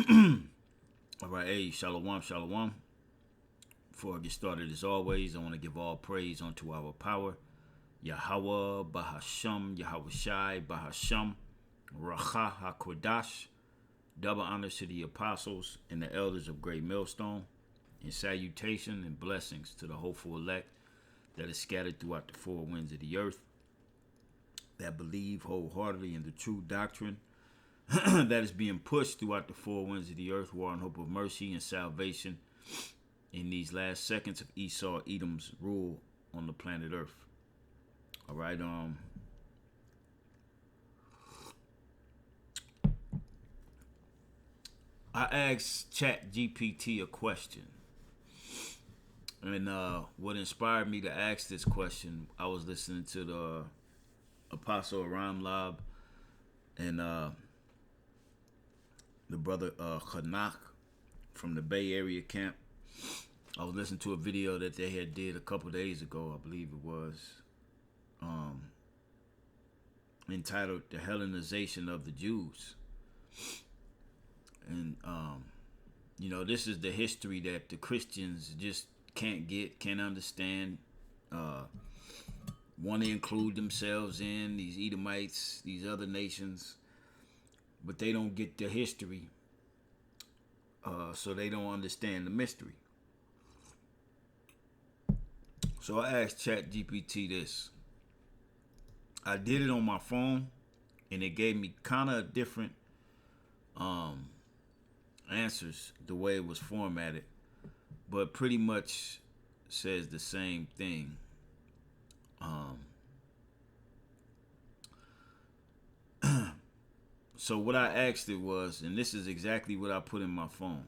All right, hey, shalom, shalom. Before I get started, as always, I want to give all praise unto our power, Yahweh, Bahasham, Yahweh Shai, Bahasham, Racha HaKodash. Double honors to the apostles and the elders of Great Millstone, and salutation and blessings to the hopeful elect that is scattered throughout the four winds of the earth, that believe wholeheartedly in the true doctrine that is being pushed throughout the four winds of the earth, war and hope of mercy and salvation in these last seconds of Esau Edom's rule on the planet Earth. All right, I asked Chat GPT a question, and what inspired me to ask this question, I was listening to the Apostle Aram Lab and the brother Hanak from the Bay Area camp. I was listening to a video that they had did a couple days ago, I believe it was, entitled "The Hellenization of the Jews." And this is the history that the Christians just can't understand. Want to include themselves in these Edomites, these other nations, but they don't get the history, so they don't understand the mystery. So I asked ChatGPT this. I did it on my phone, and it gave me kind of different answers the way it was formatted, but pretty much says the same thing. So what I asked it was, and this is exactly what I put in my phone.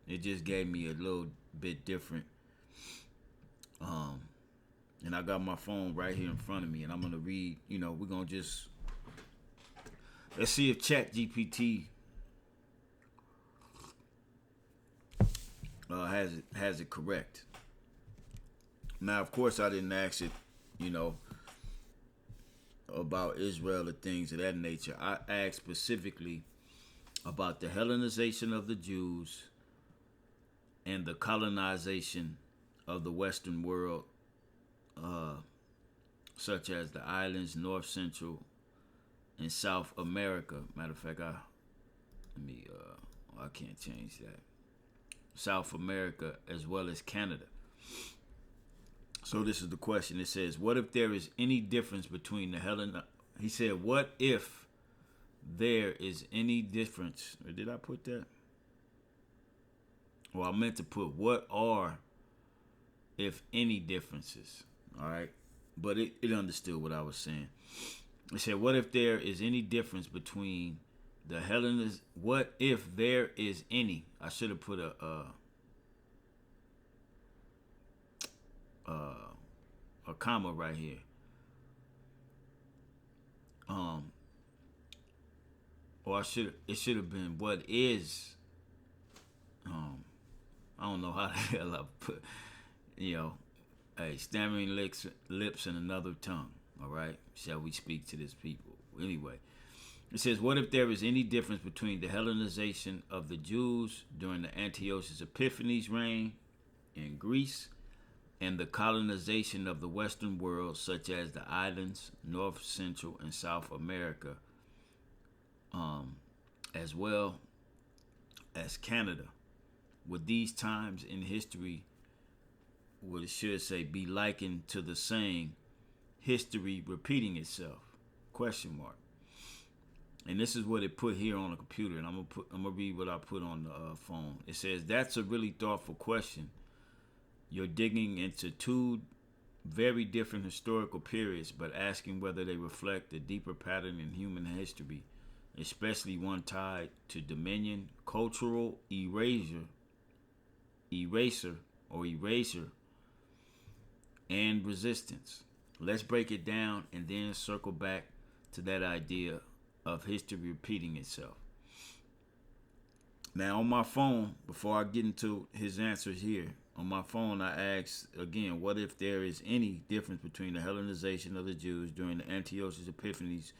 It just gave me a little bit different. And I got my phone right here in front of me, and I'm gonna read. We're gonna just let's see if ChatGPT has it correct. Now, of course, I didn't ask it, about Israel or things of that nature. I asked specifically about the Hellenization of the Jews and the colonization of the Western world, such as the islands, North Central, and South America. Matter of fact, I can't change that. South America as well as Canada. So this is the question. It says, what if there is any difference between the He said, what if there is any difference? Or did I put that? Well, I meant to put what are, if any, differences. All right. But it understood what I was saying. It said, what if there is any difference between the Hellenization? What if there is any? I should have put a comma right here. Or it should have been what is. I don't know how the hell I put. Hey, stammering lips and another tongue. All right, shall we speak to this people? Anyway, it says, what if there is any difference between the Hellenization of the Jews during the Antiochus Epiphanes' reign in Greece and the colonization of the Western world, such as the islands, North, Central, and South America, as well as Canada? Would these times in history, what it should say, be likened to the saying, history repeating itself? Question mark. And this is what it put here on the computer, and I'm gonna read what I put on the phone. It says, that's a really thoughtful question. You're digging into two very different historical periods, but asking whether they reflect a deeper pattern in human history, especially one tied to dominion, cultural erasure, and resistance. Let's break it down and then circle back to that idea of history repeating itself. Now, on my phone, before I get into his answers here, on my phone, I asked again, what if there is any difference between the Hellenization of the Jews during the Antiochus Epiphanes'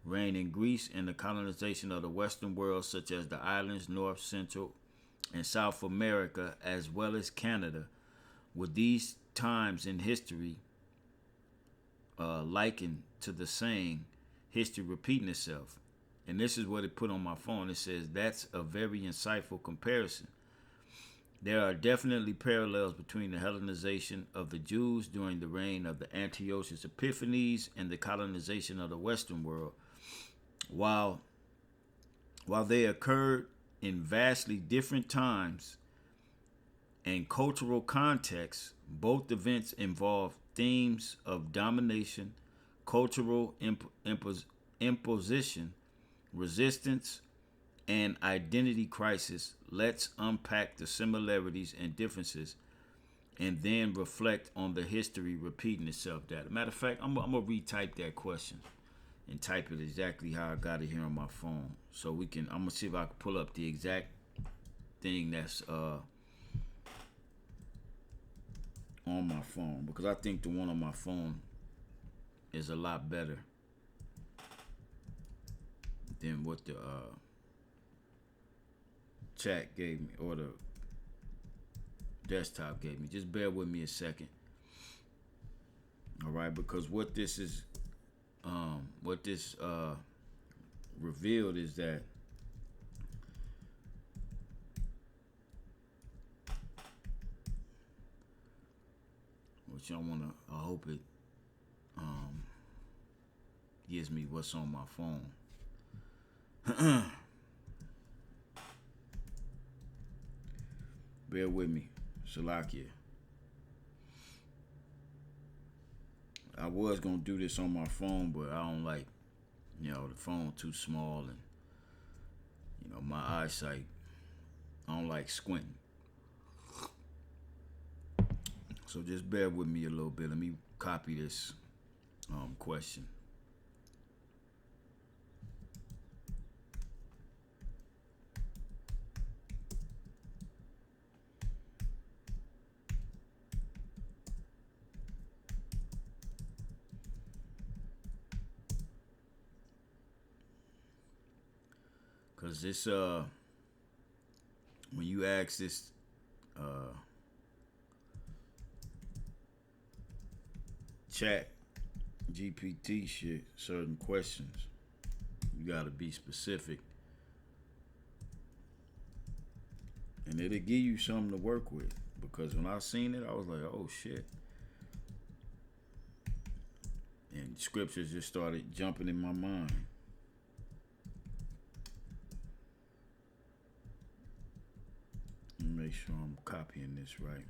reign in Greece, and the colonization of the Western world, such as the islands, North, Central, and South America, as well as Canada, with these times in history likened to the saying, history repeating itself. And this is what it put on my phone. It says, that's a very insightful comparison. There are definitely parallels between the Hellenization of the Jews during the reign of the Antiochus Epiphanes and the colonization of the Western world. While they occurred in vastly different times and cultural contexts, both events involve themes of domination, cultural imposition, resistance, and identity crisis. Let's unpack the similarities and differences and then reflect on the history repeating itself. That matter of fact, I'm gonna retype that question and type it exactly how I got it here on my phone, so we can. I'm gonna see if I can pull up the exact thing that's on my phone, because I think the one on my phone is a lot better than what the chat gave me, or the desktop gave me. Just bear with me a second. All right, because what this is, revealed is that which I hope it gives me what's on my phone. Bear with me, Shalakia. I was gonna do this on my phone, but I don't like, the phone too small, and my eyesight. I don't like squinting. So just bear with me a little bit. Let me copy this question. Because this, when you ask this chat GPT shit certain questions, you gotta be specific, and it'll give you something to work with. Because when I seen it, I was like, oh shit, and scriptures just started jumping in my mind. Let me make sure I'm copying this right.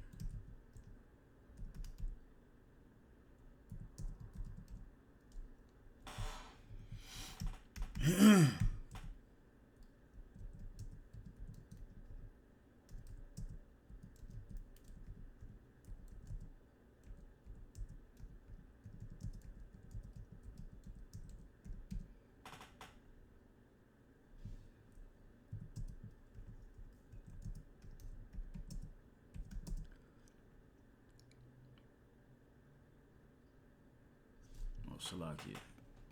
Salakia,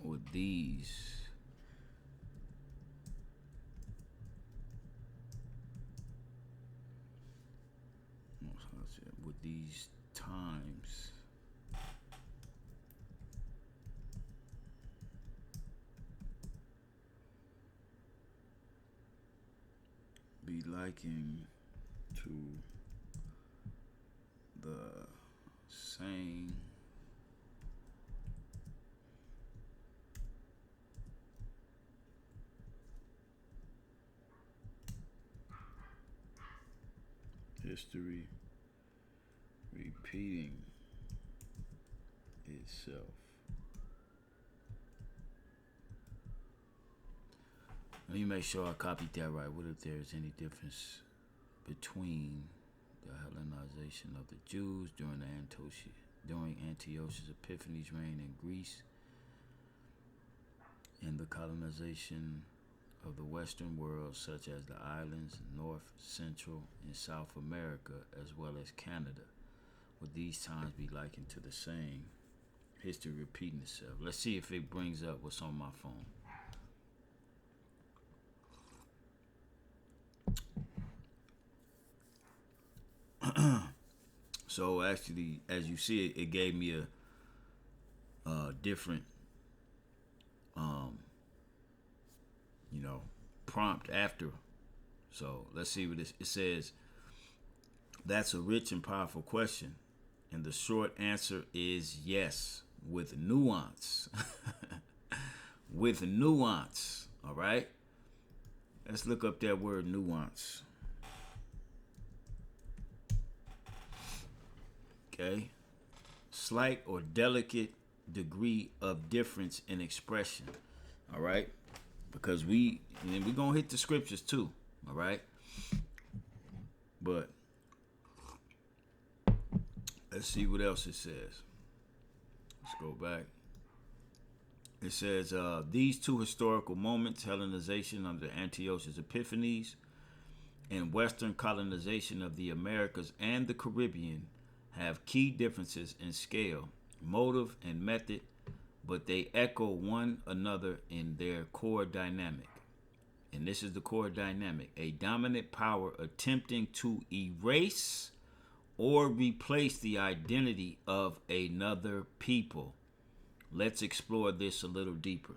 with these times be likened to the same history repeating itself. Let me make sure I copied that right. What if there's any difference between the Hellenization of the Jews during Antiochus Epiphanes' reign in Greece and the colonization of the Western world, such as the islands, North, Central, and South America, as well as Canada? Would these times be likened to the same? History repeating itself. Let's see if it brings up what's on my phone. So actually, as you see it, it gave me a different, um, you know, prompt after. So let's see what it says. That's a rich and powerful question. And the short answer is yes, with nuance. With nuance. All right? Let's look up that word nuance. Okay? Slight or delicate degree of difference in expression. All right? Because we're going to hit the scriptures too. All right? But let's see what else it says. Let's go back. It says, these two historical moments, Hellenization under Antiochus Epiphanes and Western colonization of the Americas and the Caribbean, have key differences in scale, motive, and method, but they echo one another in their core dynamic. And this is the core dynamic: a dominant power attempting to erase or replace the identity of another people. Let's explore this a little deeper.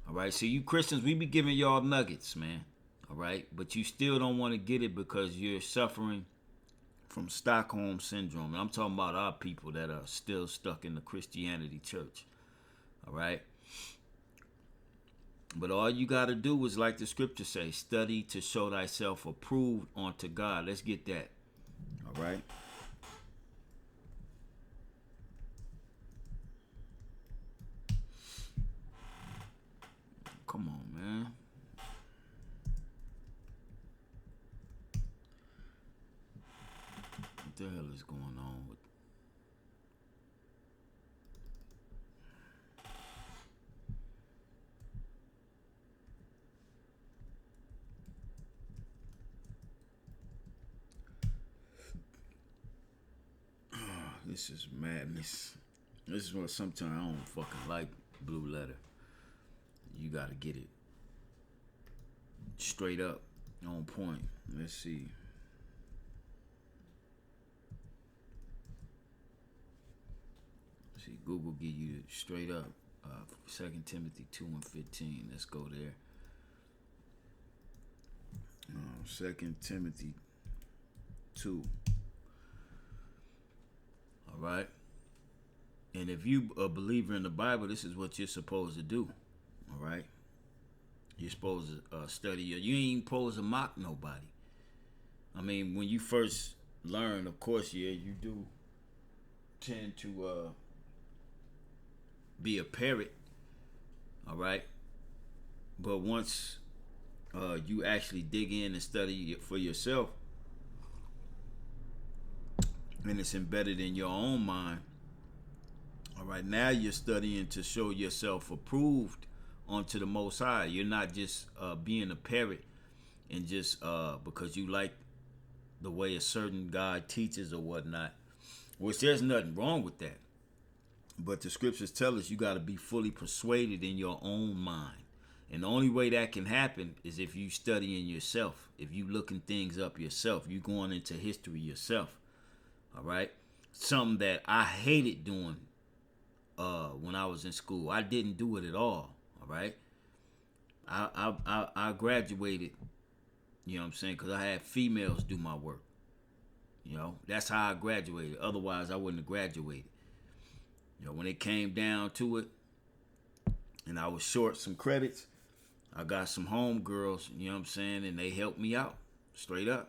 All right, so you Christians, we be giving y'all nuggets, man. All right, but you still don't want to get it because you're suffering from Stockholm syndrome. And I'm talking about our people that are still stuck in the Christianity church. All right. But all you got to do is, like the scripture says, study to show thyself approved unto God. Let's get that. All right. Come on, man. What the hell is going on with... This is madness. This is what sometimes I don't fucking like Blue Letter. You gotta get it straight up, on point. Let's see. See, Google give you straight up. 2 Timothy 2 and 15. Let's go there. 2 Timothy 2. All right. And if you a believer in the Bible, this is what you're supposed to do. All right. You're supposed to study. You ain't supposed to mock nobody. I mean, when you first learn, of course, yeah, you do tend to be a parrot. All right. But once you actually dig in and study it for yourself, and it's embedded in your own mind. All right, now you're studying to show yourself approved unto the Most High. You're not just being a parrot and just because you like the way a certain God teaches or whatnot, which there's nothing wrong with that. But the scriptures tell us you got to be fully persuaded in your own mind. And the only way that can happen is if you studying yourself, if you looking things up yourself, you going into history yourself. All right, something that I hated doing when I was in school. I didn't do it at all. All right, I graduated. You know what I'm saying? Because I had females do my work. You know, that's how I graduated. Otherwise, I wouldn't have graduated. You know, when it came down to it, and I was short some credits, I got some homegirls. You know what I'm saying? And they helped me out straight up.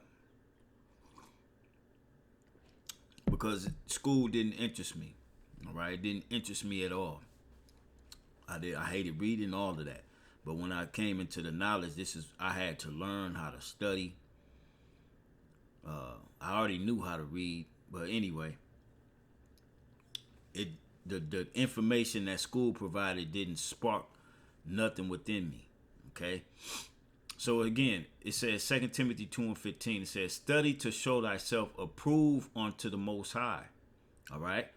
Because school didn't interest me. All right, it didn't interest me at all. I hated reading, all of that. But when I came into the knowledge, I had to learn how to study. I already knew how to read, but anyway, the information that school provided didn't spark nothing within me. Okay. So again, it says 2 Timothy 2 and 15, it says, study to show thyself approved unto the Most High. All right.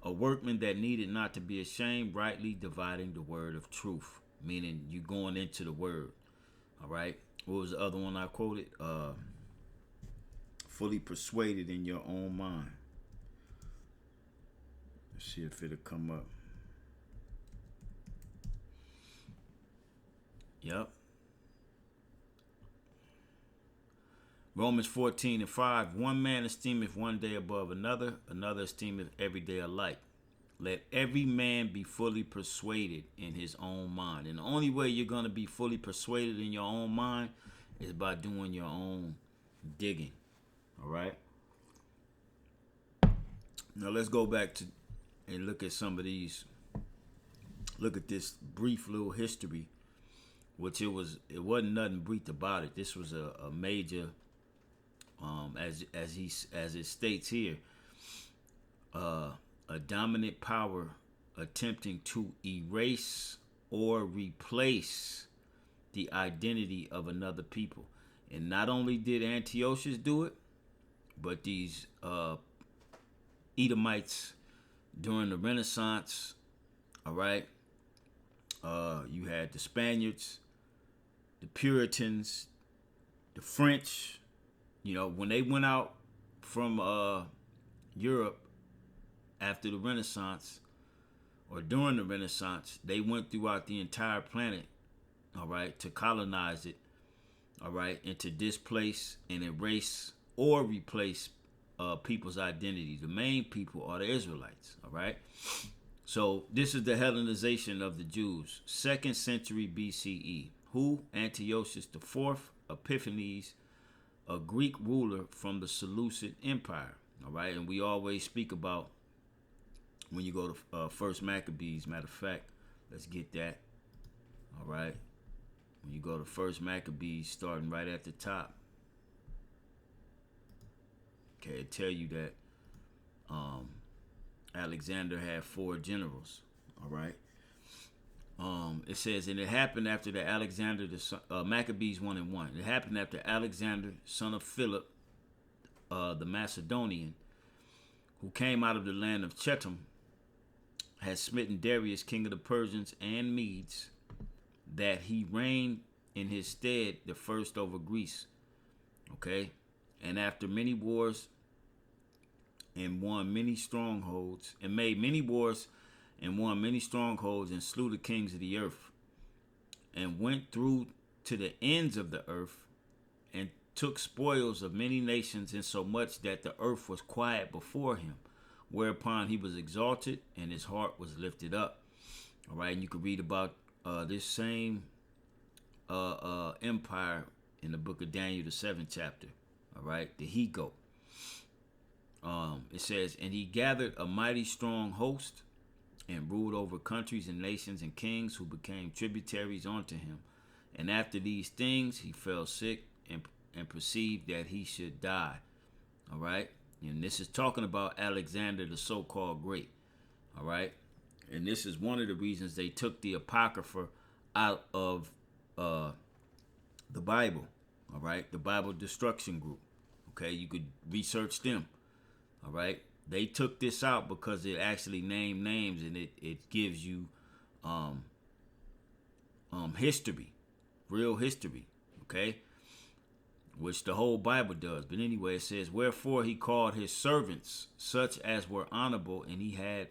A workman that needed not to be ashamed, rightly dividing the word of truth. Meaning you going into the word. All right. What was the other one I quoted? Fully persuaded in your own mind. See if it'll come up. Yep. Romans 14:5. One man esteemeth one day above another, another esteemeth every day alike. Let every man be fully persuaded in his own mind. And the only way you're going to be fully persuaded in your own mind is by doing your own digging. All right? Now let's go back to and look at some of these. Look at this brief little history, which it wasn't nothing brief about it. This was a major, as it states here, a dominant power attempting to erase or replace the identity of another people. And not only did Antiochus do it, but these Edomites during the Renaissance, all right, you had the Spaniards, the Puritans, the French. You know, when they went out from Europe after the Renaissance, or during the Renaissance, they went throughout the entire planet, all right, to colonize it, all right, and to displace and erase or replace people's identity. The main people are the Israelites, all right? So this is the Hellenization of the Jews, 2nd century BCE. Who? Antiochus IV Epiphanes, a Greek ruler from the Seleucid Empire, all right? And we always speak about when you go to First Maccabees. Matter of fact, let's get that, all right? When you go to First Maccabees, starting right at the top, okay, it tell you that Alexander had 4 generals, all right? It says, and it happened after the Alexander, Maccabees 1:1. It happened after Alexander, son of Philip, the Macedonian, who came out of the land of Chetam, had smitten Darius, king of the Persians and Medes, that he reigned in his stead the first over Greece. Okay? And after many wars and won many strongholds, and made many wars and won many strongholds, and slew the kings of the earth, and went through to the ends of the earth, and took spoils of many nations, insomuch that the earth was quiet before him, whereupon he was exalted, and his heart was lifted up. All right, and you can read about this same empire in the book of Daniel, the 7th chapter. All right, the he-goat. It says, and he gathered a mighty strong host, and ruled over countries and nations and kings, who became tributaries unto him. And after these things he fell sick, and perceived that he should die. All right, and this is talking about Alexander the so-called Great. All right, and this is one of the reasons they took the Apocrypha out of the Bible. All right, the Bible Destruction Group. Okay, you could research them. All right, they took this out because it actually named names, and it gives you history, real history. Okay, which the whole Bible does. But anyway, it says, wherefore he called his servants such as were honorable, and he had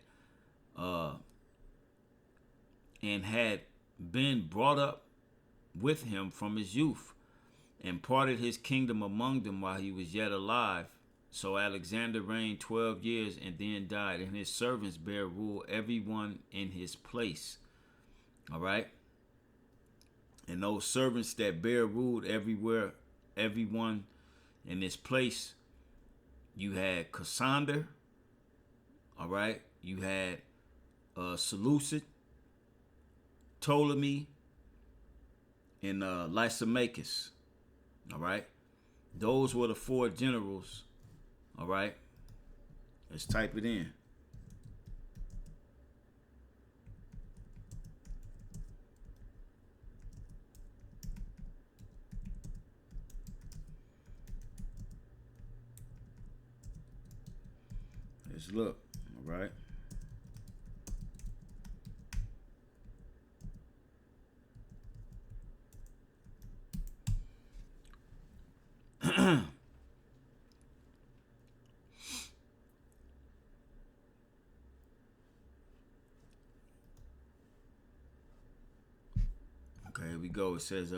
been brought up with him from his youth, and parted his kingdom among them while he was yet alive. So Alexander reigned 12 years, and then died, and his servants bare rule, every one in his place. All right, and those servants that bear ruled everywhere, everyone in this place, you had Cassander, all right, you had Seleucid, Ptolemy, and Lysimachus. All right, those were the 4 generals. All right, let's type it in. Let's look. All right. we go. It says,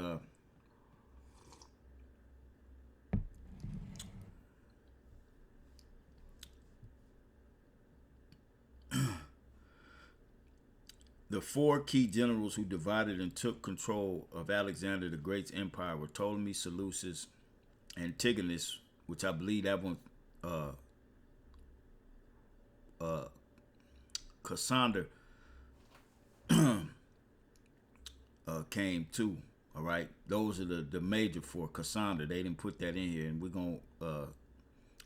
the four key generals who divided and took control of Alexander the Great's empire were Ptolemy, Seleucus, Antigonus, which I believe that one, Cassander came too. All right, those are the major four. Cassander, they didn't put that in here, and we're gonna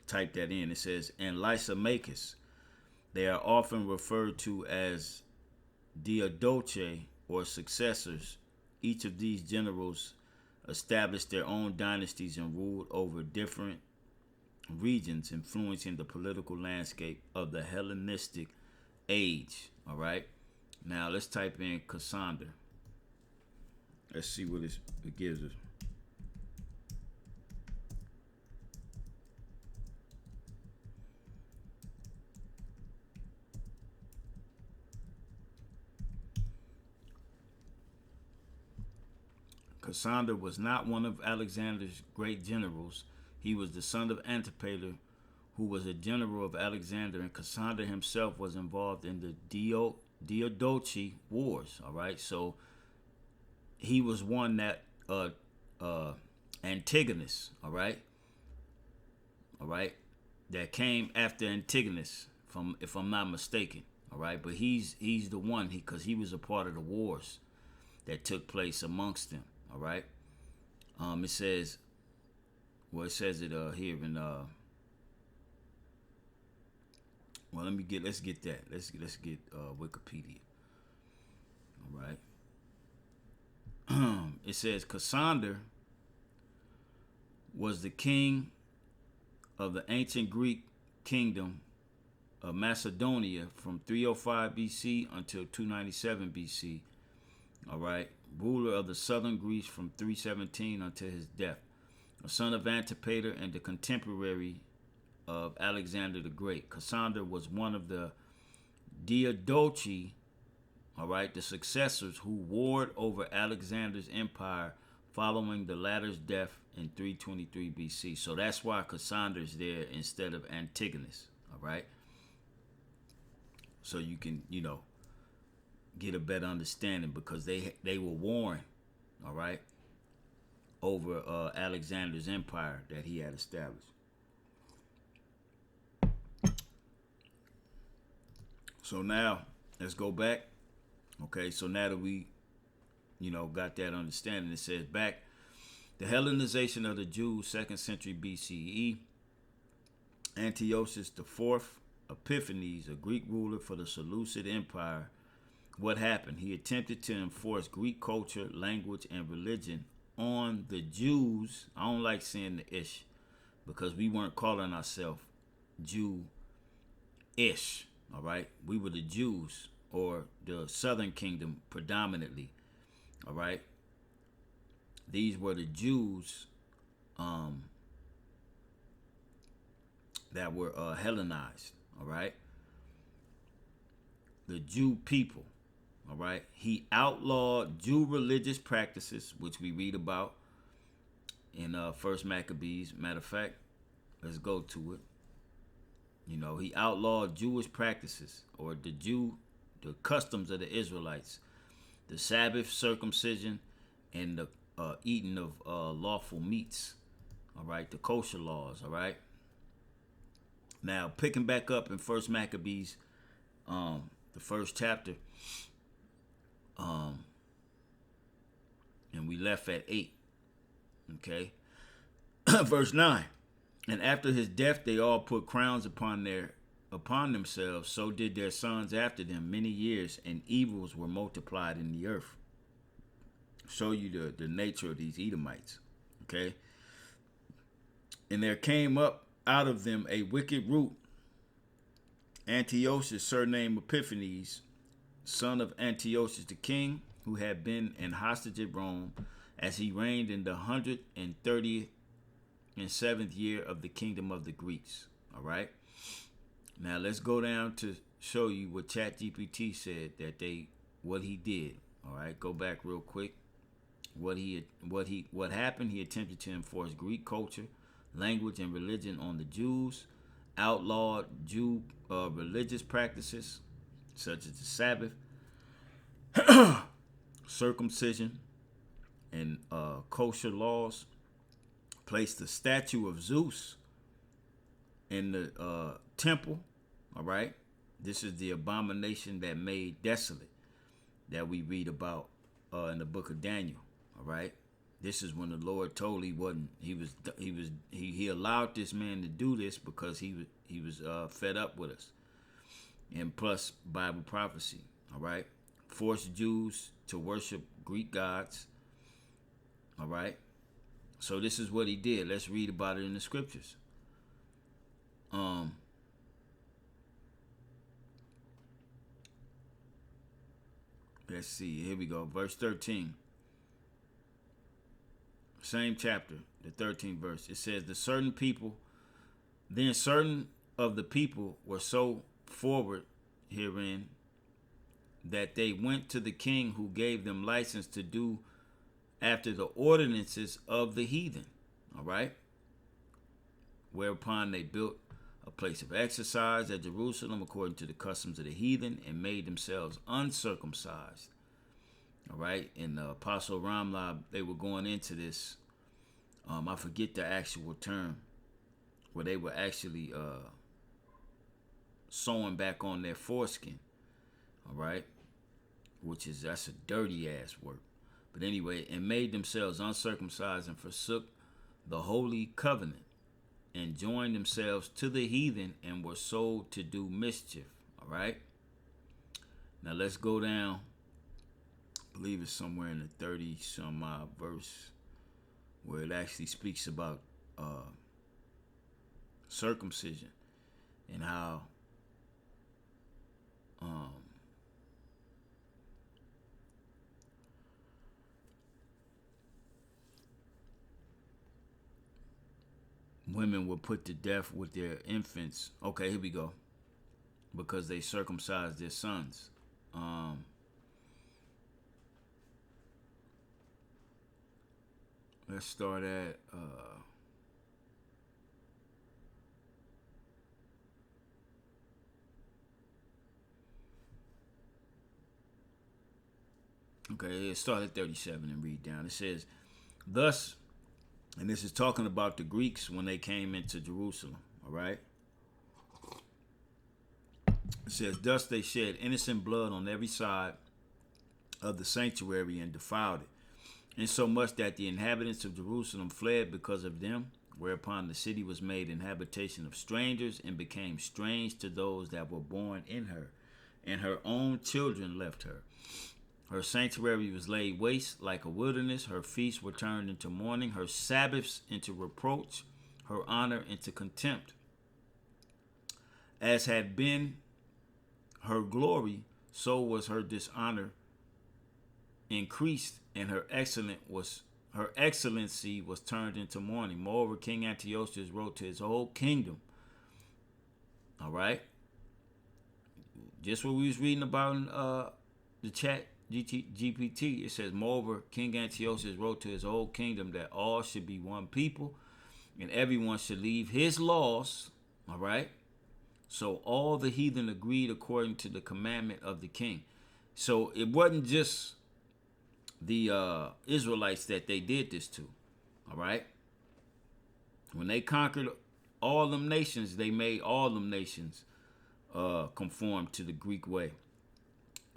type that in. It says, and Lysimachus. They are often referred to as Diadochi or successors. Each of these generals established their own dynasties and ruled over different regions, influencing the political landscape of the Hellenistic age. All right, now let's type in Cassander. Let's see what it gives us. Cassander was not one of Alexander's great generals. He was the son of Antipater, who was a general of Alexander, and Cassander himself was involved in the Diadochi Wars. All right, so he was one that Antigonus, all right, that came after Antigonus, if I'm not mistaken, all right. But he's the one because he was a part of the wars that took place amongst them. All right. It says, well, it says it here in well, let's get that. Let's get Wikipedia. All right. It says Cassander was the king of the ancient Greek kingdom of Macedonia from 305 BC until 297 BC. All right. Ruler of the southern Greece from 317 until his death. A son of Antipater and the contemporary of Alexander the Great. Cassander was one of the Diadochi, all right, the successors who warred over Alexander's empire following the latter's death in 323 BC. So that's why Cassander is there instead of Antigonus, all right? So you can, get a better understanding because they were warring, all right, over Alexander's empire that he had established. So now let's go back. Okay, so now that we, got that understanding, it says back the Hellenization of the Jews, 2nd century BCE. Antiochus IV Epiphanes, a Greek ruler for the Seleucid Empire. What happened? He attempted to enforce Greek culture, language, and religion on the Jews. I don't like saying the ish because we weren't calling ourselves Jew-ish, all right? We were the Jews or the southern kingdom predominantly, all right? These were the Jews that were Hellenized, all right? The Jew people. All right. He outlawed Jew religious practices, which we read about in First Maccabees. Matter of fact, let's go to it. He outlawed Jewish practices or the customs of the Israelites, the Sabbath, circumcision, and the eating of lawful meats. All right, the kosher laws. All right. Now picking back up in First Maccabees, the first chapter. And we left at 8. Okay. Verse 9. And after his death, they all put crowns upon themselves. So did their sons after them many years, and evils were multiplied in the earth. Show you the nature of these Edomites. Okay. And there came up out of them a wicked root, Antiochus, surnamed Epiphanes, son of Antiochus the king, who had been an hostage at Rome, as he reigned in the 137th year of the kingdom of the Greeks. All right. Now let's go down to show you what ChatGPT said what he did. All right. Go back real quick What happened? He attempted to enforce Greek culture, language, and religion on the Jews, outlawed Jew religious practices such as the Sabbath, circumcision, and kosher laws, placed the statue of Zeus in the temple. All right, this is the abomination that made desolate that we read about in the book of Daniel. All right, this is when the Lord told he allowed this man to do this because he was fed up with us, and plus Bible prophecy. All right, forced Jews to worship Greek gods. All right, so this is what he did. Let's read about it in the scriptures. Let's see. Here we go. Verse 13. Same chapter, the 13th verse. It says, Then certain of the people were so forward herein that they went to the king, who gave them license to do after the ordinances of the heathen. All right. Whereupon they built a place of exercise at Jerusalem according to the customs of the heathen, and made themselves uncircumcised. All right. In the Apostle Ramla, they were going into this. I forget the actual term, where they were actually sewing back on their foreskin. All right. That's a dirty ass work. But anyway, and made themselves uncircumcised, and forsook the holy covenant, and joined themselves to the heathen, and were sold to do mischief. All right. Now let's go down. I believe it's somewhere in the 30 some odd verse where it actually speaks about circumcision and how women were put to death with their infants. Okay, here we go. Because they circumcised their sons. Let's start at okay, let's start at 37 and read down. It says, thus, and this is talking about the Greeks when they came into Jerusalem, all right? It says, thus they shed innocent blood on every side of the sanctuary and defiled it, insomuch that the inhabitants of Jerusalem fled because of them, whereupon the city was made an habitation of strangers, and became strange to those that were born in her, and her own children left her. Her sanctuary was laid waste like a wilderness. Her feasts were turned into mourning, her Sabbaths into reproach, her honor into contempt. As had been her glory, so was her dishonor increased, and her excellency was turned into mourning. Moreover, King Antiochus wrote to his whole kingdom. All right, just what we was reading about in the chat GPT. It says, moreover, King Antiochus wrote to his whole kingdom that all should be one people, and everyone should leave his laws. All right. So all the heathen agreed according to the commandment of the king. So it wasn't just the Israelites that they did this to. All right. When they conquered all them nations, they made all them nations conform to the Greek way.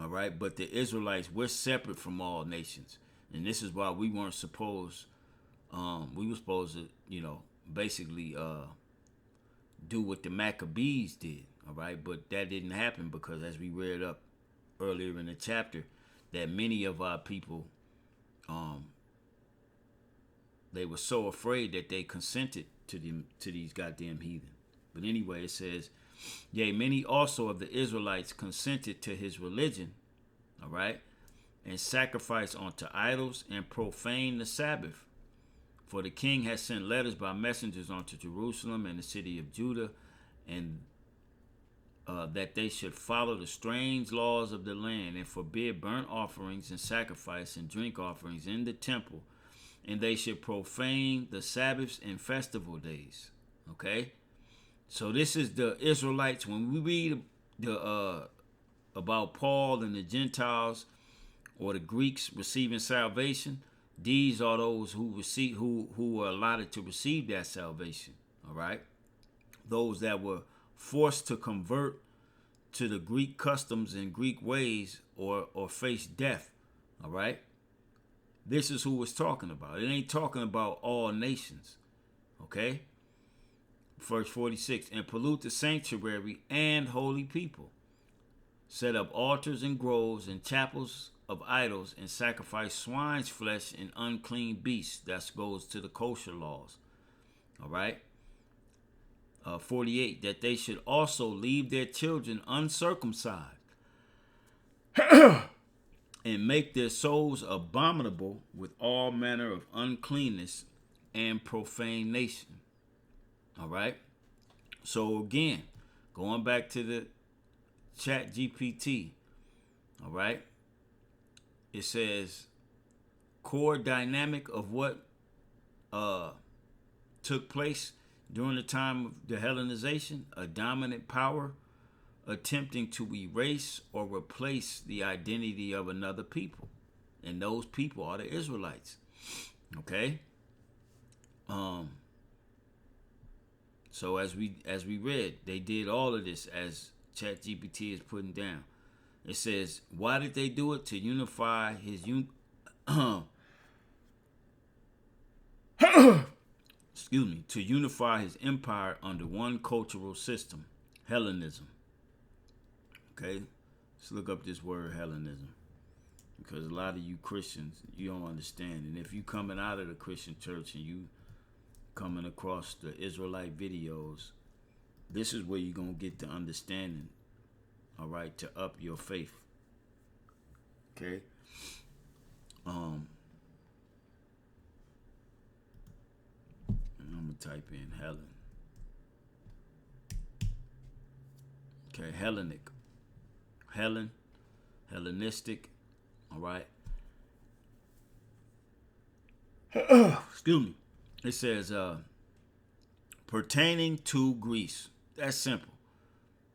All right. But the Israelites, we're separate from all nations. And this is why we weren't supposed, we were supposed to, basically do what the Maccabees did. All right. But that didn't happen because, as we read up earlier in the chapter, that many of our people, they were so afraid that they consented to these goddamn heathen. But anyway, it says, yea, many also of the Israelites consented to his religion, all right, and sacrificed unto idols and profaned the Sabbath. For the king had sent letters by messengers unto Jerusalem and the city of Judah, and that they should follow the strange laws of the land and forbid burnt offerings and sacrifice and drink offerings in the temple, and they should profane the Sabbaths and festival days. Okay, so this is the Israelites. When we read the about Paul and the Gentiles or the Greeks receiving salvation, these are those who were allotted to receive that salvation. All right, those that were forced to convert to the Greek customs and Greek ways or face death. All right, this is who it's talking about. It ain't talking about all nations. Okay, verse 46, and pollute the sanctuary and holy people, set up altars and groves and chapels of idols, and sacrifice swine's flesh and unclean beasts. That goes to the kosher laws. All right. 48, that they should also leave their children uncircumcised and make their souls abominable with all manner of uncleanness and profanation. All right. So again, going back to the chat GPT. All right. It says core dynamic of what took place during the time of the Hellenization, a dominant power attempting to erase or replace the identity of another people. And those people are the Israelites. Okay? So as we read, they did all of this as ChatGPT is putting down. It says, why did they do it? To unify his to unify his empire under one cultural system, Hellenism. Okay, let's look up this word Hellenism, because a lot of you Christians, you don't understand. And if you coming out of the Christian church and you coming across the Israelite videos, this is where you're going to get the understanding, all right, to up your faith. Okay. I'm going to type in Helen. Okay, Hellenic. Helen, Hellenistic, all right. Excuse me. It says pertaining to Greece. That's simple.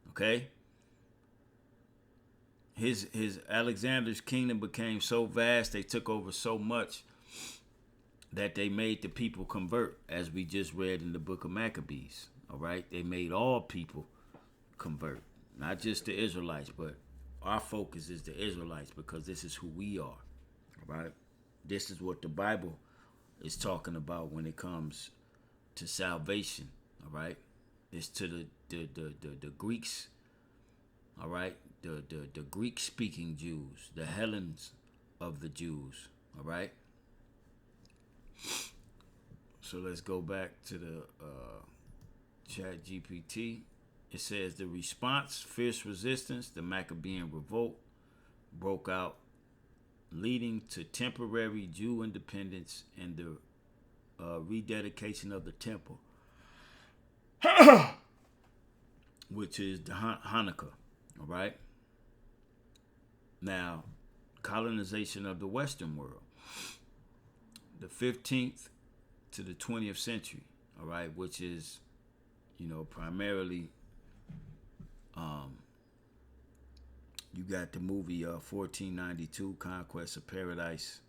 Okay. His Alexander's kingdom became so vast, they took over so much that they made the people convert, as we just read in the book of Maccabees. All right, they made all people convert, not just the Israelites, but our focus is the Israelites, because this is who we are. All right, this is what the Bible is talking about when it comes to salvation. All right, it's to the Greeks. All right, the Greek speaking Jews, the Hellens of the Jews. All right. So let's go back to the chat GPT. It says the response, fierce resistance, the Maccabean revolt broke out, leading to temporary Jew independence and the rededication of the temple, which is the Hanukkah. All right. Now, colonization of the Western world, the 15th to the 20th century. All right, which is, primarily, you got the movie 1492, Conquest of Paradise,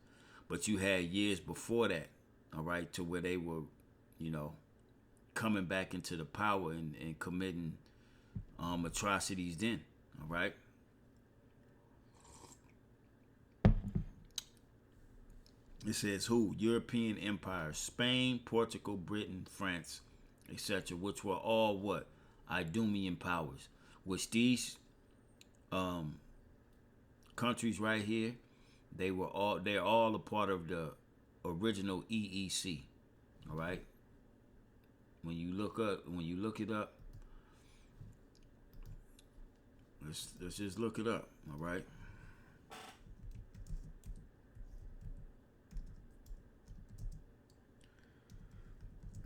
but you had years before that. All right, to where they were, coming back into the power and committing atrocities then. All right. It says who? European empires, Spain, Portugal, Britain, France, etc., which were all what? Idumean powers, which these countries right here, they're all a part of the original EEC. All right. When you look it up, let's just look it up. All right.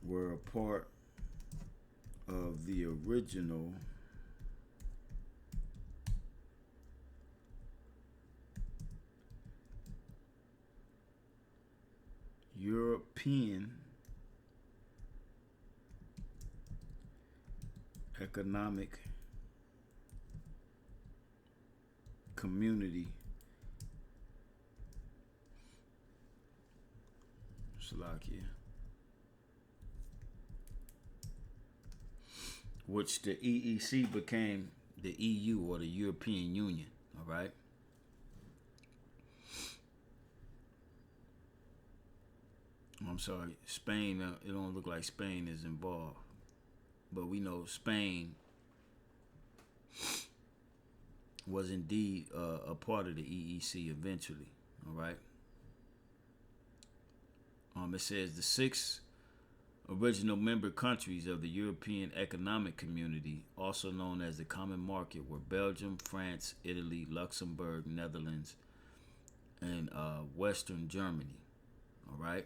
Were a part of the original European Economic Community, Slovakia, which the EEC became the EU, or the European Union. All right. I'm sorry, Spain. It don't look like Spain is involved, but we know Spain was indeed a part of the EEC eventually. All right. It says the 6 original member countries of the European Economic Community, also known as the Common Market, were Belgium, France, Italy, Luxembourg, Netherlands, and Western Germany. All right.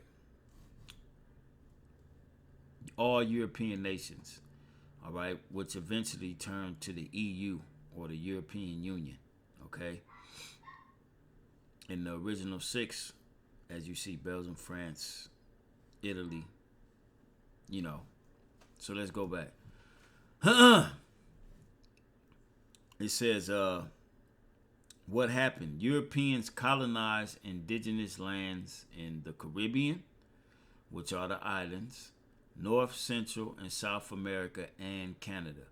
All European nations. All right. Which eventually turned to the EU, or the European Union. Okay. In the original 6, as you see, Belgium, France, Italy, So let's go back. It says, what happened? Europeans colonized indigenous lands in the Caribbean, which are the islands, North, Central, and South America, and Canada.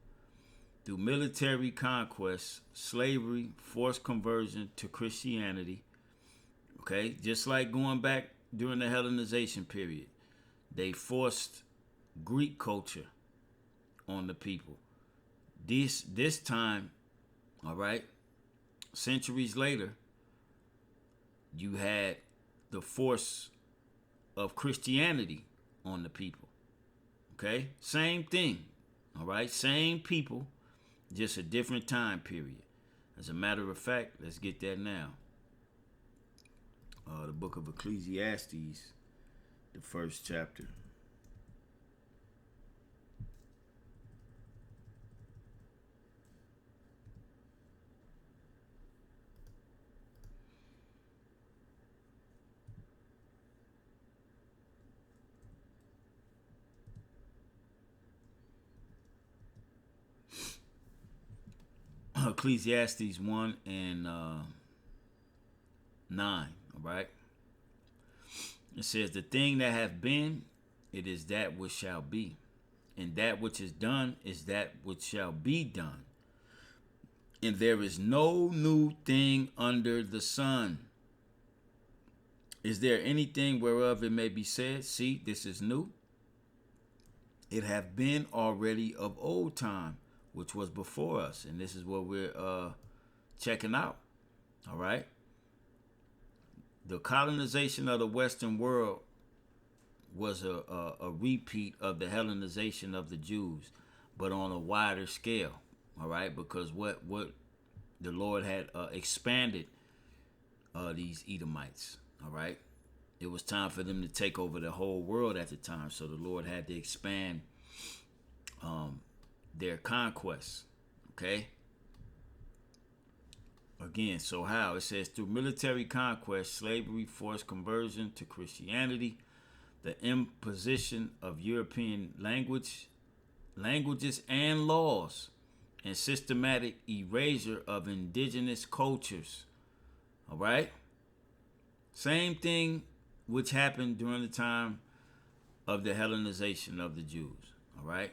Through military conquest, slavery, forced conversion to Christianity, okay, just like going back during the Hellenization period, they forced Greek culture on the people. This time, all right, centuries later, you had the force of Christianity on the people. Okay? Same thing. All right? Same people, just a different time period. As a matter of fact, let's get that now. The book of Ecclesiastes, the first chapter. Ecclesiastes 1 and 9, all right? It says, the thing that hath been, it is that which shall be. And that which is done is that which shall be done. And there is no new thing under the sun. Is there anything whereof it may be said, see, this is new? It hath been already of old time, which was before us. And this is what we're checking out. All right? The colonization of the Western world was a repeat of the Hellenization of the Jews, but on a wider scale. All right? Because what the Lord had expanded these Edomites. All right? It was time for them to take over the whole world at the time. So the Lord had to expand their conquests. Okay? Again, so how? It says, through military conquest, slavery, forced conversion to Christianity, the imposition of European languages and laws, and systematic erasure of indigenous cultures. All right? Same thing which happened during the time of the Hellenization of the Jews. All right?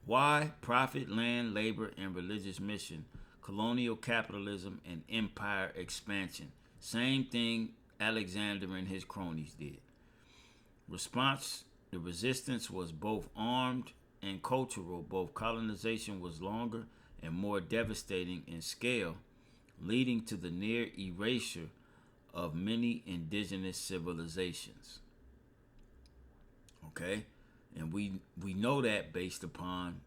Why? Profit, land, labor, and religious mission, colonial capitalism, and empire expansion. Same thing Alexander and his cronies did. Response, the resistance was both armed and cultural. Both colonization was longer and more devastating in scale, leading to the near erasure of many indigenous civilizations. Okay? And we know that based upon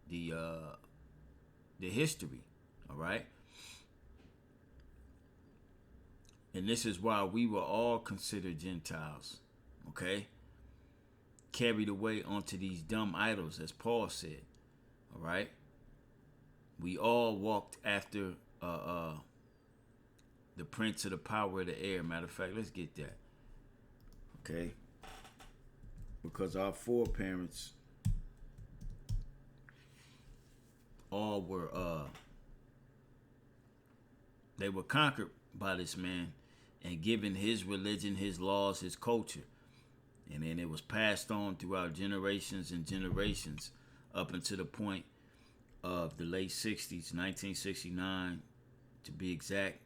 the history. All right? And this is why we were all considered Gentiles. Okay? Carried away onto these dumb idols, as Paul said. All right? We all walked after the prince of the power of the air. Matter of fact, let's get that. Okay? Because our foreparents all were they were conquered by this man and given his religion, his laws, his culture. And then it was passed on throughout generations and generations up until the point of the late 60s, 1969 to be exact,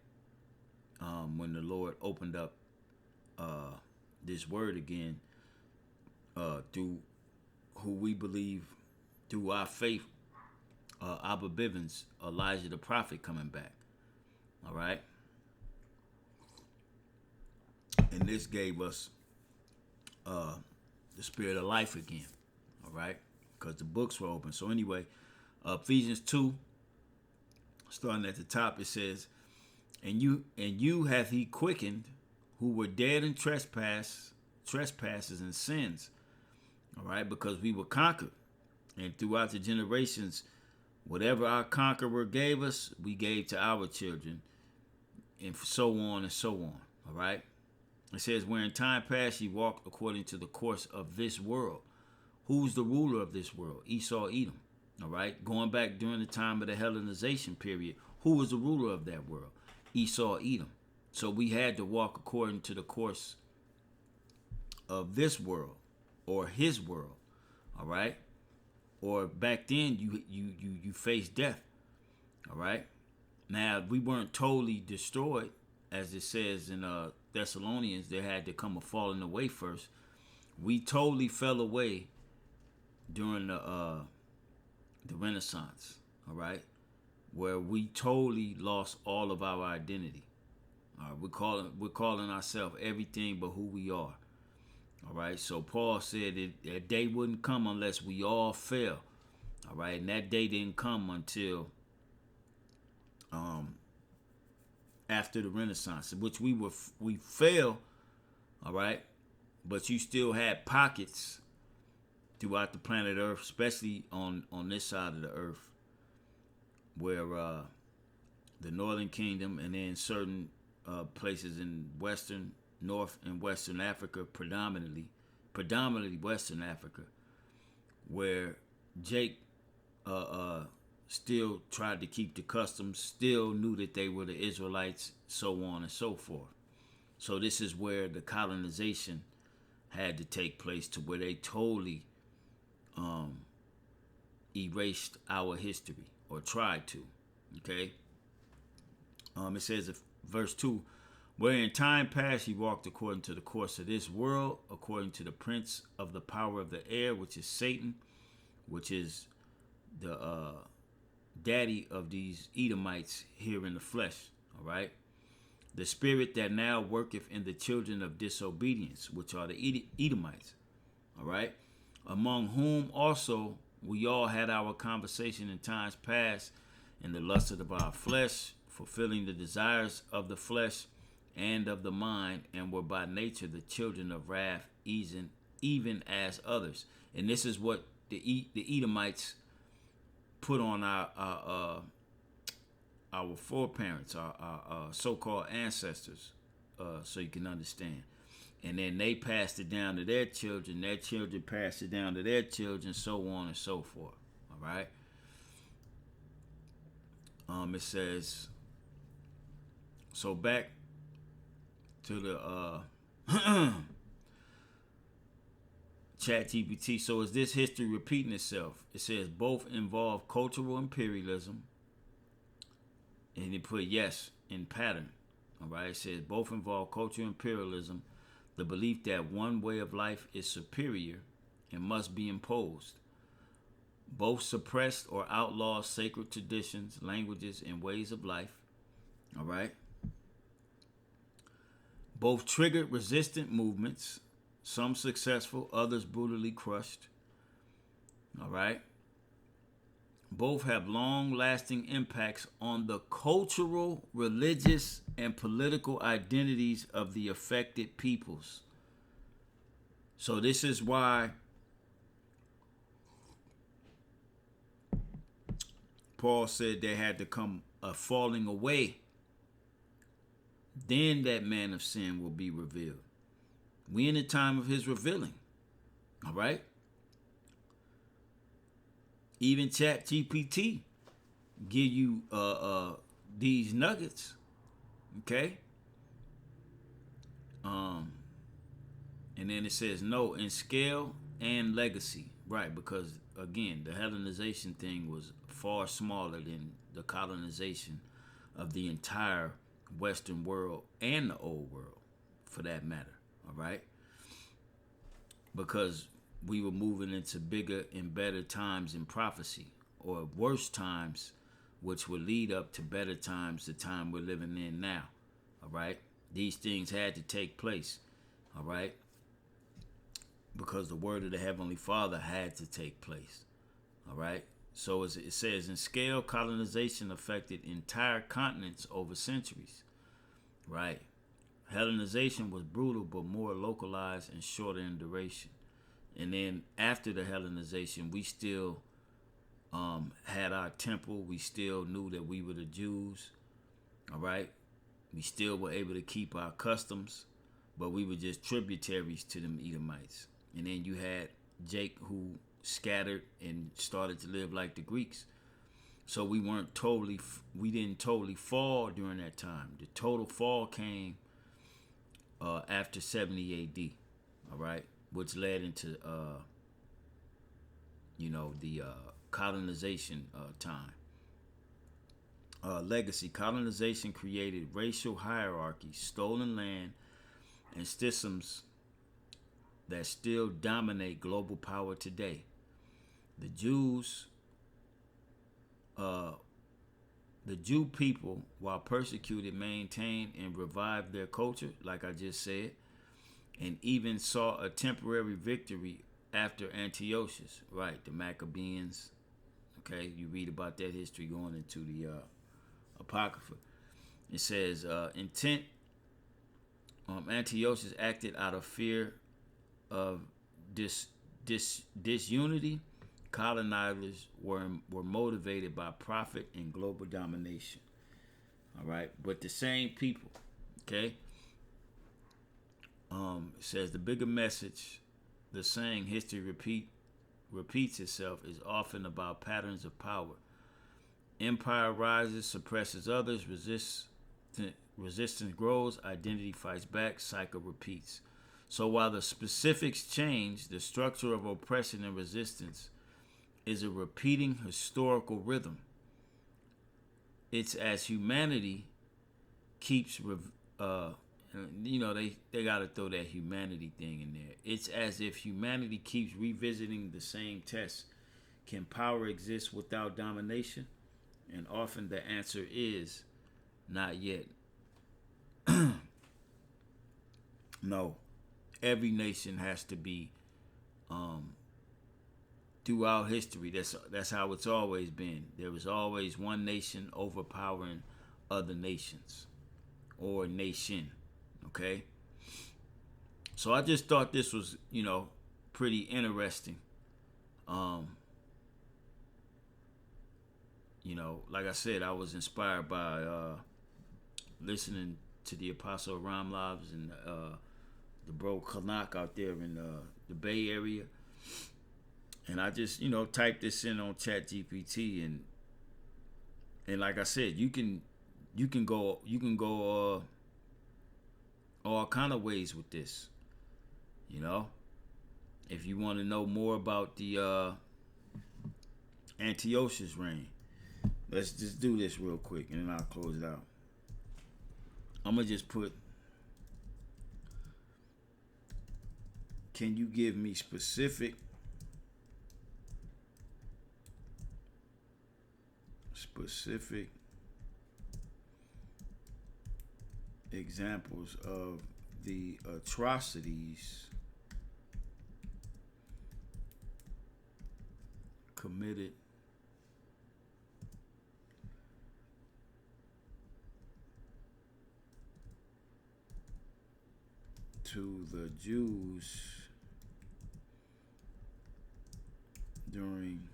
when the Lord opened up this word again through who we believe, through our faith, Abba Bivens, Elijah the prophet coming back. All right? And this gave us the spirit of life again. All right? Because the books were open. So anyway, Ephesians 2, starting at the top, it says, And you hath he quickened, who were dead in trespasses and sins. All right? Because we were conquered. And throughout the generations, whatever our conqueror gave us, we gave to our children, and so on and so on. All right? It says, where in time past ye walked according to the course of this world. Who's the ruler of this world? Esau, Edom. All right? Going back during the time of the Hellenization period, who was the ruler of that world? Esau, Edom. So we had to walk according to the course of this world, or his world. All right? Or back then, you faced death. All right? Now, we weren't totally destroyed, as it says in Thessalonians. There had to come a falling away first. We totally fell away during the Renaissance. All right? Where we totally lost all of our identity. We're calling ourselves everything but who we are. All right, so Paul said that day wouldn't come unless we all fell. All right, and that day didn't come until after the Renaissance, which we fell. All right, but you still had pockets throughout the planet Earth, especially on this side of the Earth, where the Northern Kingdom and then certain places in North and Western Africa, predominantly Western Africa, where Jake still tried to keep the customs, still knew that they were the Israelites, so on and so forth. So this is where the colonization had to take place, to where they totally erased our history, or tried to. Okay? It says, verse 2, where in time past he walked according to the course of this world, according to the prince of the power of the air, which is Satan, which is the daddy of these Edomites here in the flesh. All right? The spirit that now worketh in the children of disobedience, which are the Edomites. All right? Among whom also we all had our conversation in times past in the lust of our flesh, fulfilling the desires of the flesh and of the mind, and were by nature the children of wrath, even as others. And this is what the Edomites put on our foreparents, our so-called ancestors, so you can understand. And then they passed it down to their children passed it down to their children, so on and so forth. All right? It says, so back to the chat GPT. So is this history repeating itself? It says both involve cultural imperialism, and it put yes in pattern. All right, it says both involve cultural imperialism, the belief that one way of life is superior and must be imposed. Both suppressed or outlaw sacred traditions, languages, and ways of life. All right. Both triggered resistant movements, some successful, others brutally crushed. All right. Both have long-lasting impacts on the cultural, religious, and political identities of the affected peoples. So this is why Paul said there had to come a falling away. Then that man of sin will be revealed, We in the time of his revealing. All right. Even Chat GPT give you these nuggets. Okay. And then it says no in scale and legacy. Right, because again, the Hellenization thing was far smaller than the colonization of the entire Western world and the old world, for that matter. All right, because we were moving into bigger and better times in prophecy, or worse times, which will lead up to better times, the time we're living in now. All right, these things had to take place. All right, because the word of the Heavenly Father had to take place. All right. So as it says, in scale, colonization affected entire continents over centuries. Right. Hellenization was brutal, but more localized and shorter in duration. And then after the Hellenization, we still had our temple. We still knew that we were the Jews. All right. We still were able to keep our customs, but we were just tributaries to them Edomites. And then you had Jake, who scattered and started to live like the Greeks. So we didn't totally fall during that time. The total fall came after 70 AD, all right, which led into, the colonization time. Legacy. Colonization created racial hierarchies, stolen land, and systems that still dominate global power today. The Jews, the Jew people, while persecuted, maintained and revived their culture, like I just said, and even saw a temporary victory after Antiochus, right? The Maccabees. Okay, you read about that history going into the Apocrypha. It says, intent. Antiochus acted out of fear of disunity. Colonizers were motivated by profit and global domination. All right, but the same people. Okay. It says the bigger message, the saying "history repeats itself" is often about patterns of power. Empire rises, suppresses others, resistance grows, identity fights back, cycle repeats. So while the specifics change, the structure of oppression and resistance is a repeating historical rhythm. It's as humanity keeps, they got to throw that humanity thing in there. It's as if humanity keeps revisiting the same test. Can power exist without domination? And often the answer is not yet. No. Every nation has to be, throughout history, that's how it's always been. There was always one nation overpowering other nations or nation. Okay? So I just thought this was, pretty interesting. Like I said, I was inspired by listening to the Apostle Ram Labs and the bro Kanak out there in the Bay Area. And I just, typed this in on Chat GPT, and like I said, you can go all kind of ways with this. If you want to know more about the Antiochus reign, let's just do this real quick, and then I'll close it out. I'm gonna just put, can you give me specific examples of the atrocities committed to the Jews during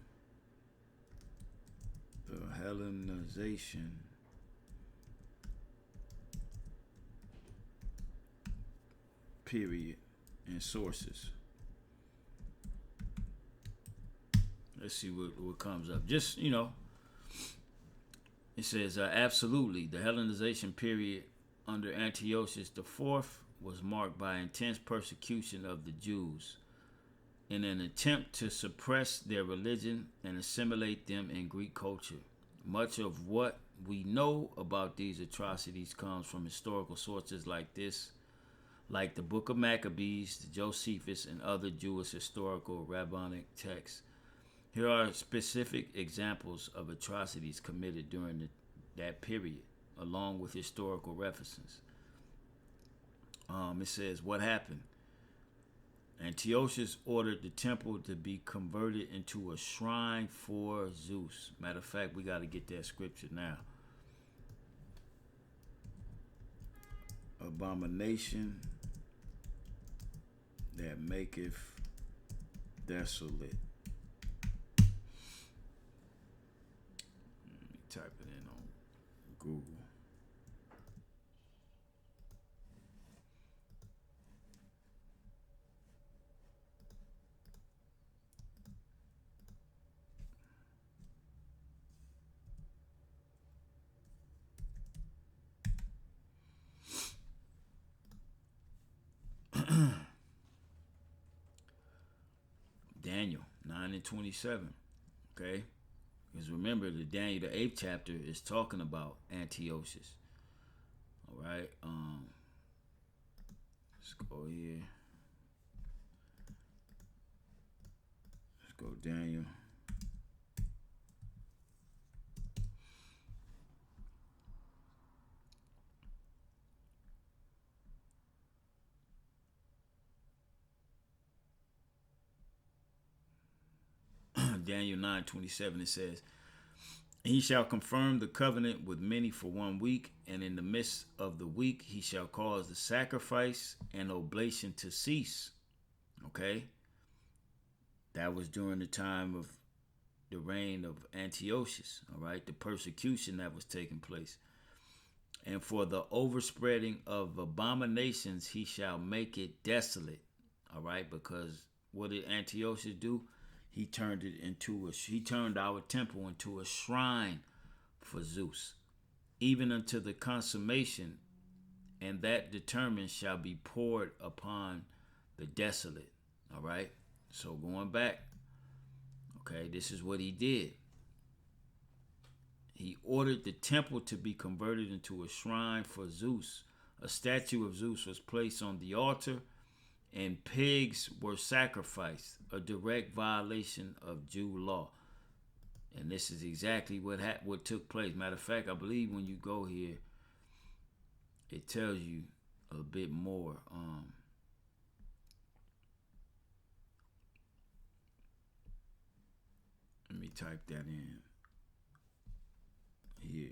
the Hellenization period. and sources. Let's see what comes up. Just, it says, absolutely, the Hellenization period under Antiochus IV was marked by intense persecution of the Jews in an attempt to suppress their religion and assimilate them in Greek culture. Much of what we know about these atrocities comes from historical sources like the Book of Maccabees, the Josephus, and other Jewish historical rabbinic texts. Here are specific examples of atrocities committed during that period, along with historical references. It says, what happened? Antiochus ordered the temple to be converted into a shrine for Zeus. Matter of fact, we got to get that scripture now. Abomination that maketh desolate. Let me type it in on Google. Daniel 9 and 27. Okay? Because remember, the Daniel, the 8th chapter, is talking about Antiochus. Alright? Let's go here. Let's go Daniel. Daniel 9:27, it says, he shall confirm the covenant with many for 1 week, and in the midst of the week he shall cause the sacrifice and oblation to cease. Okay? That was during the time of the reign of Antiochus, all right? The persecution that was taking place. And for the overspreading of abominations he shall make it desolate, all right? Because what did Antiochus do? He turned our temple into a shrine for Zeus, even unto the consummation, and that determined shall be poured upon the desolate. All right. So going back, okay, this is what he did. He ordered the temple to be converted into a shrine for Zeus. A statue of Zeus was placed on the altar, and pigs were sacrificed, a direct violation of Jew law. And this is exactly what took place. Matter of fact, I believe when you go here, it tells you a bit more. Let me type that in here.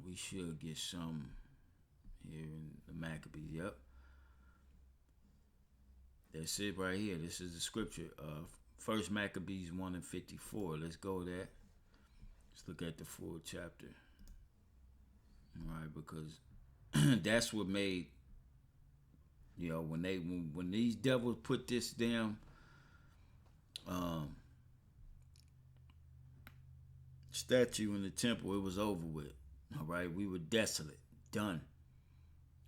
We should get some here in the Maccabees. Yep. That's it right here. This is the scripture. First Maccabees 1 and 54. Let's go there. Let's look at the full chapter. All right, because that's what made, when these devils put this damn statue in the temple, it was over with. All right, we were desolate, done.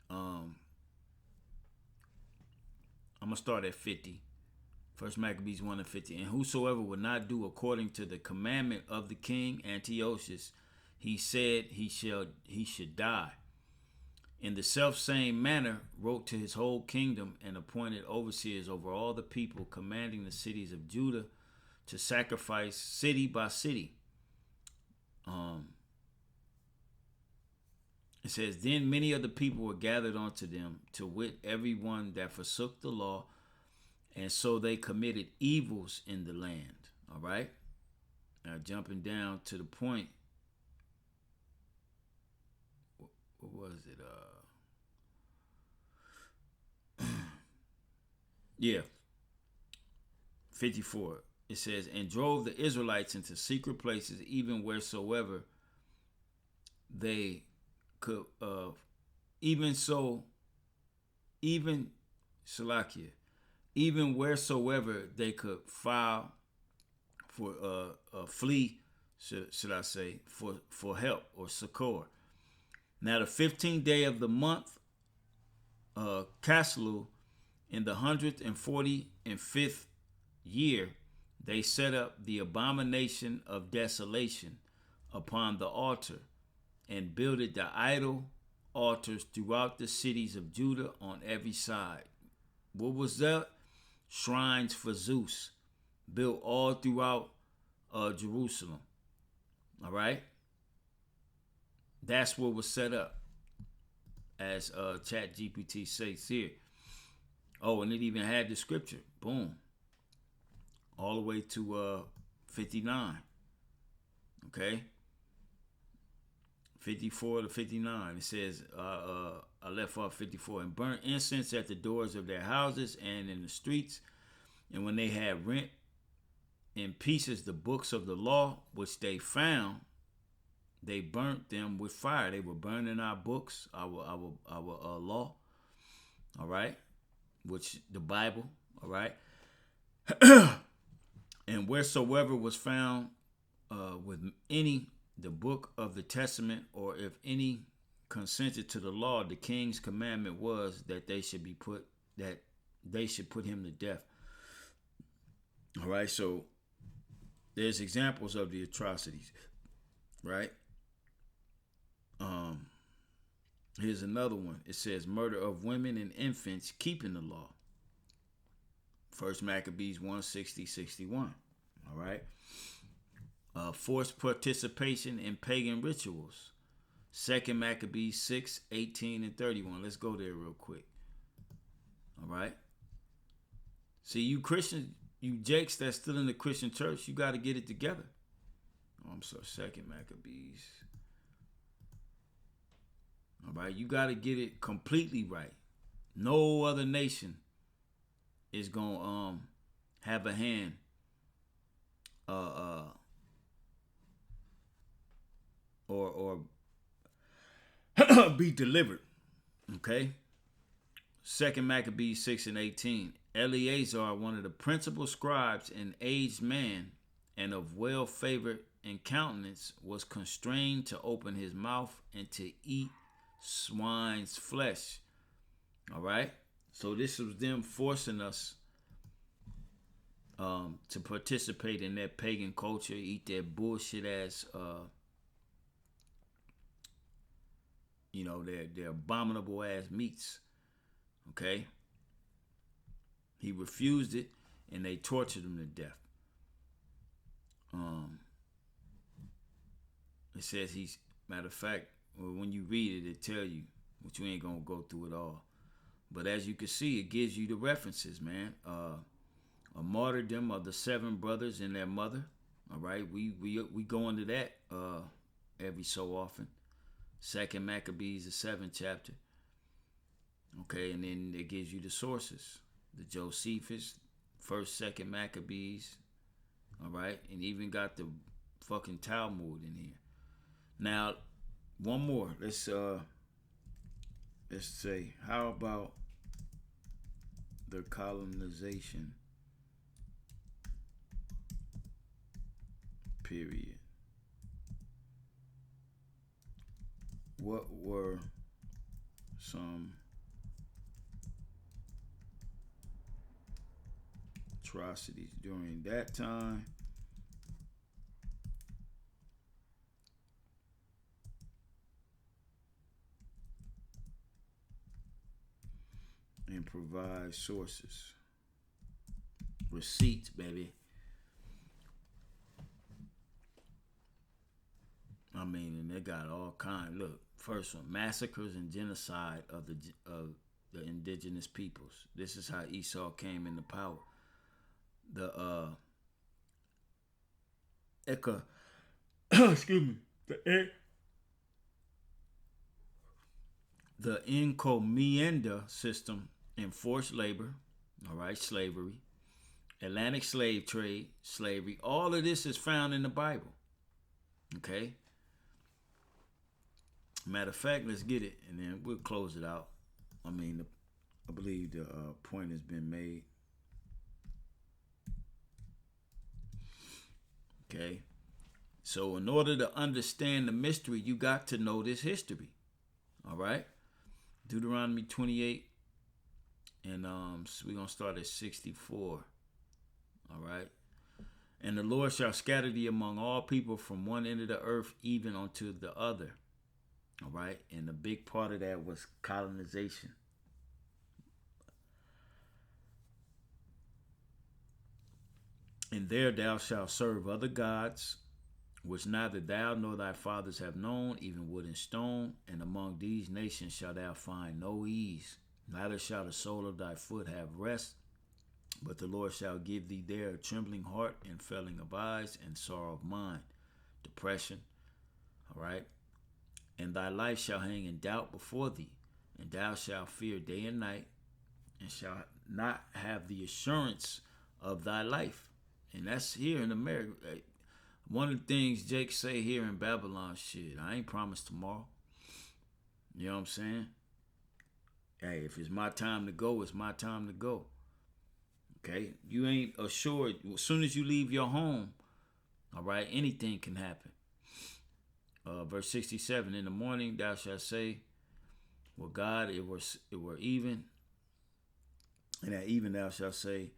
I'm gonna start at 50. First Maccabees 1 and 50. And whosoever would not do according to the commandment of the king Antiochus, he said he should die. In the self same manner, wrote to his whole kingdom and appointed overseers over all the people, commanding the cities of Judah to sacrifice city by city. It says, then many of the people were gathered unto them, to wit, every one that forsook the law, and so they committed evils in the land. All right. Now jumping down to the point. What was it? Yeah. 54. It says, and drove the Israelites into secret places, even wheresoever they could, even Shalakia, even wheresoever they could file for flee, should I say, for help or succor. Now the 15th day of the month, Caslu, in the 145th year, they set up the abomination of desolation upon the altar, and builded the idol altars throughout the cities of Judah on every side. What was that? Shrines for Zeus, built all throughout Jerusalem. All right? That's what was set up, as Chat GPT says here. Oh, and it even had the scripture. Boom. All the way to 59. Okay? 54 to 59. It says, I left off 54. And burnt incense at the doors of their houses and in the streets. And when they had rent in pieces the books of the law, which they found, they burnt them with fire. They were burning our books, our law. All right? Which the Bible. All right? And wheresoever was found with any the book of the testament, or if any consented to the law, the king's commandment was that they should put him to death. All right, so there's examples of the atrocities, right? Here's another one. It says murder of women and infants keeping the law. First Maccabees 1:60-61. All right. Forced participation in pagan rituals. Second Maccabees 6:18-31. Let's go there real quick. All right. See, you Christians, you Jakes that's still in the Christian church, you got to get it together. Oh, I'm sorry. Second Maccabees. All right. You got to get it completely right. No other nation is going to have a hand or be delivered. Okay? Second Maccabees 6:18. Eleazar, one of the principal scribes, an aged man and of well favored in countenance, was constrained to open his mouth and to eat swine's flesh. All right? So this was them forcing us to participate in their pagan culture, eat their bullshit ass, their abominable ass meats. Okay? He refused it, and they tortured him to death. It says matter of fact, when you read it, it tell you, but you ain't gonna go through it all. But as you can see, it gives you the references, man. A martyrdom of the 7 brothers and their mother. All right, we go into that every so often. Second Maccabees, the 7th chapter. Okay, and then it gives you the sources. The Josephus, 1st, 2nd Maccabees. All right, and even got the fucking Talmud in here. Now, one more. Let's say, how about the colonization period? What were some atrocities during that time? And provide sources. Receipts, baby. I mean, and they're They got all kind. Look, first one, massacres and genocide of the indigenous peoples. This is how Esau came into power. The excuse me, the encomienda system, enforced labor, all right, slavery, Atlantic slave trade, slavery. All of this is found in the Bible. Okay. Matter of fact, let's get it, and then we'll close it out. I mean, I believe the point has been made. Okay. So in order to understand the mystery, you got to know this history. All right. Deuteronomy 28, and so we're going to start at 64. All right. And the Lord shall scatter thee among all people from one end of the earth even unto the other. All right. And the big part of that was colonization. And there thou shalt serve other gods, which neither thou nor thy fathers have known, even wood and stone. And among these nations shalt thou find no ease, neither shall the sole of thy foot have rest. But the Lord shall give thee there a trembling heart and failing of eyes and sorrow of mind, depression. All right. And thy life shall hang in doubt before thee, and thou shalt fear day and night, and shalt not have the assurance of thy life. And that's here in America. One of the things Jake say here in Babylon, shit, I ain't promised tomorrow. You know what I'm saying? Hey, if it's my time to go, it's my time to go. Okay? You ain't assured. As soon as you leave your home, all right, anything can happen. Verse 67, in the morning thou shalt say, well, God, it were even. And at even thou shalt say,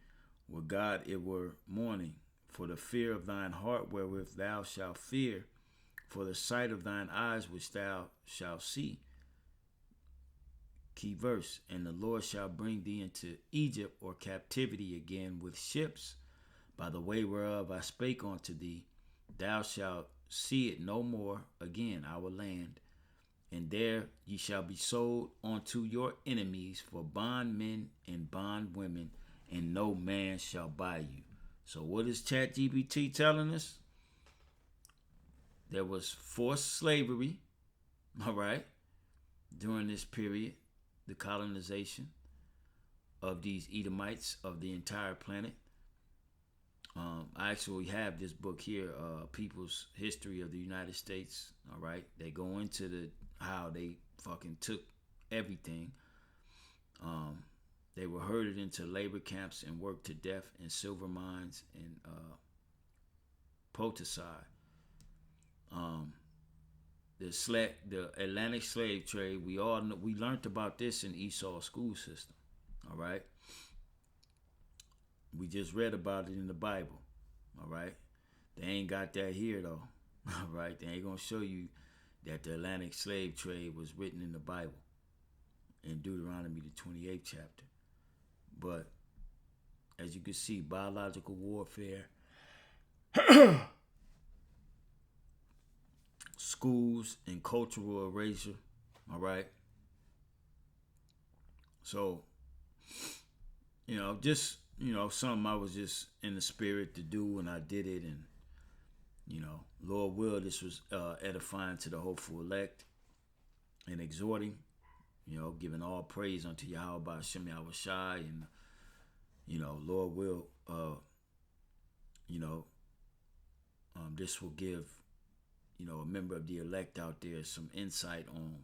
well, God, it were morning. For the fear of thine heart wherewith thou shalt fear, for the sight of thine eyes which thou shalt see. Key verse, and the Lord shall bring thee into Egypt or captivity again with ships, by the way whereof I spake unto thee. Thou shalt see it no more again, our land. And there ye shall be sold unto your enemies for bondmen and bondwomen, and no man shall buy you. So what is ChatGPT telling us? There was forced slavery, all right, during this period, the colonization of these Edomites of the entire planet. I actually have this book here, People's History of the United States, all right. They go into how they fucking took everything. They were herded into labor camps and worked to death in silver mines and potasai. The Atlantic slave trade. We learned about this in Esau's school system. All right. We just read about it in the Bible. All right. They ain't got that here though. All right. They ain't gonna show you that the Atlantic slave trade was written in the Bible in Deuteronomy the 28th chapter. But as you can see, biological warfare, schools, and cultural erasure. All right. So, just, something I was just in the spirit to do, and I did it. And, Lord will, this was edifying to the hopeful elect and exhorting, giving all praise unto Yahweh by Hashem Yahweh Shai. And, Lord will, this will give, a member of the elect out there some insight on,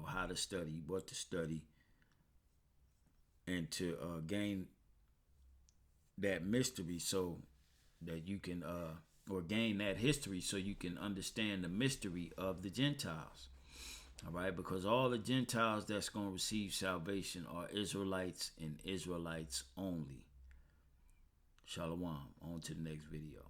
how to study, what to study, and to gain that mystery so that you can, or gain that history so you can understand the mystery of the Gentiles. All right, because all the Gentiles that's going to receive salvation are Israelites and Israelites only. Shalom. On to the next video.